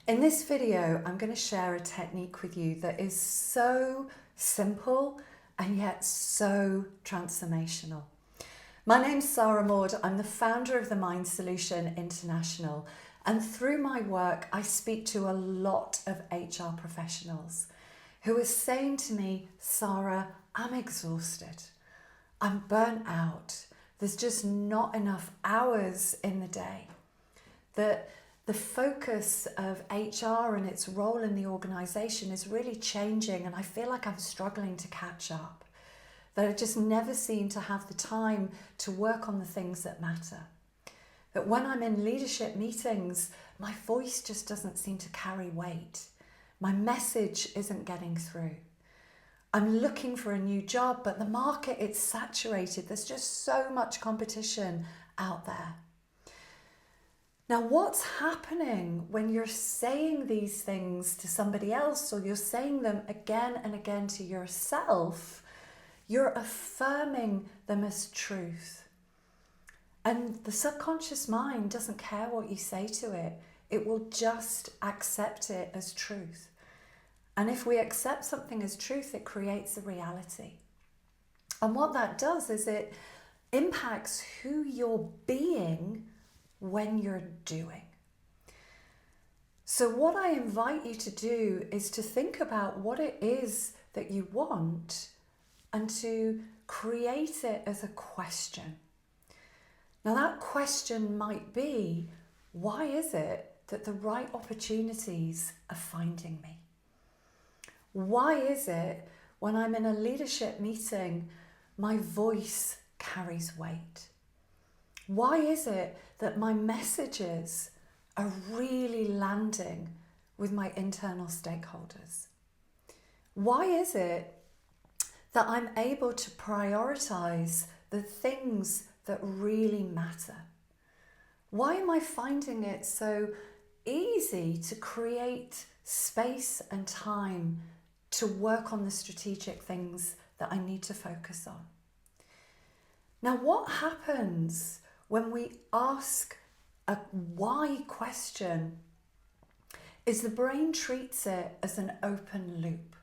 In this video, I'm going to share a technique with you that is so simple and yet so transformational. My name's Sarah Maud. I'm the founder of the Mind Solution International, and through my work, I speak to a lot of HR professionals who are saying to me, Sarah, I'm exhausted. I'm burnt out. There's just not enough hours in the day. That the focus of HR and its role in the organisation is really changing, and I feel like I'm struggling to catch up. That I just never seem to have the time to work on the things that matter. That when I'm in leadership meetings, my voice just doesn't seem to carry weight. My message isn't getting through. I'm looking for a new job, but the market is saturated. There's just so much competition out there. Now, what's happening when you're saying these things to somebody else, or you're saying them again and again to yourself? You're affirming them as truth. And the subconscious mind doesn't care what you say to it. It will just accept it as truth. And if we accept something as truth, it creates a reality. And what that does is it impacts who you're being when you're doing. So what I invite you to do is to think about what it is that you want and to create it as a question. Now that question might be, why is it that the right opportunities are finding me? Why is it when I'm in a leadership meeting, my voice carries weight? Why is it that my messages are really landing with my internal stakeholders? Why is it that I'm able to prioritize the things that really matter? Why am I finding it so easy to create space and time to work on the strategic things that I need to focus on? Now, what happens when we ask a why question is the brain treats it as an open loop.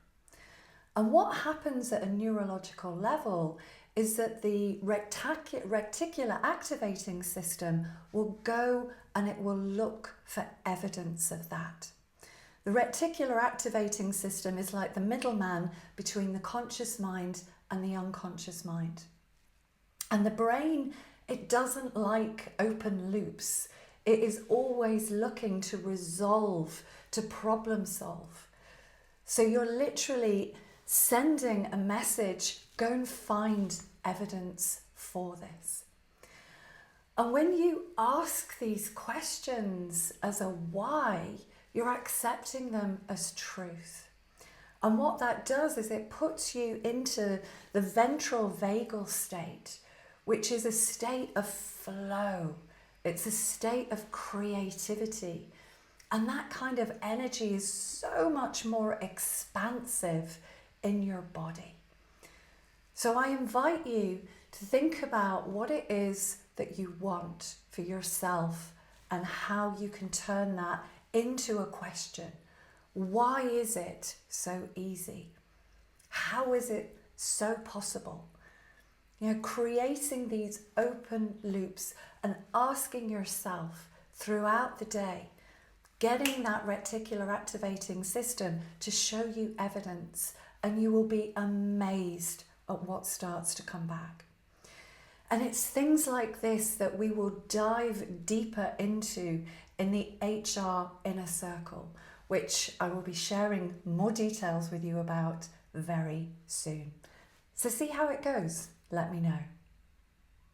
And what happens at a neurological level is that the reticular activating system will go and it will look for evidence of that. The reticular activating system is like the middleman between the conscious mind and the unconscious mind. And the brain, it doesn't like open loops. It is always looking to resolve, to problem solve. So you're literally sending a message, go and find evidence for this. And when you ask these questions as a why, you're accepting them as truth. And what that does is it puts you into the ventral vagal state, which is a state of flow. It's a state of creativity. And that kind of energy is so much more expansive in your body. So I invite you to think about what it is that you want for yourself and how you can turn that into a question. Why is it so easy? How is it so possible? You know, creating these open loops and asking yourself throughout the day, getting that reticular activating system to show you evidence, and you will be amazed at what starts to come back. And it's things like this that we will dive deeper into in the HR Inner Circle, which I will be sharing more details with you about very soon. So see how it goes. Let me know.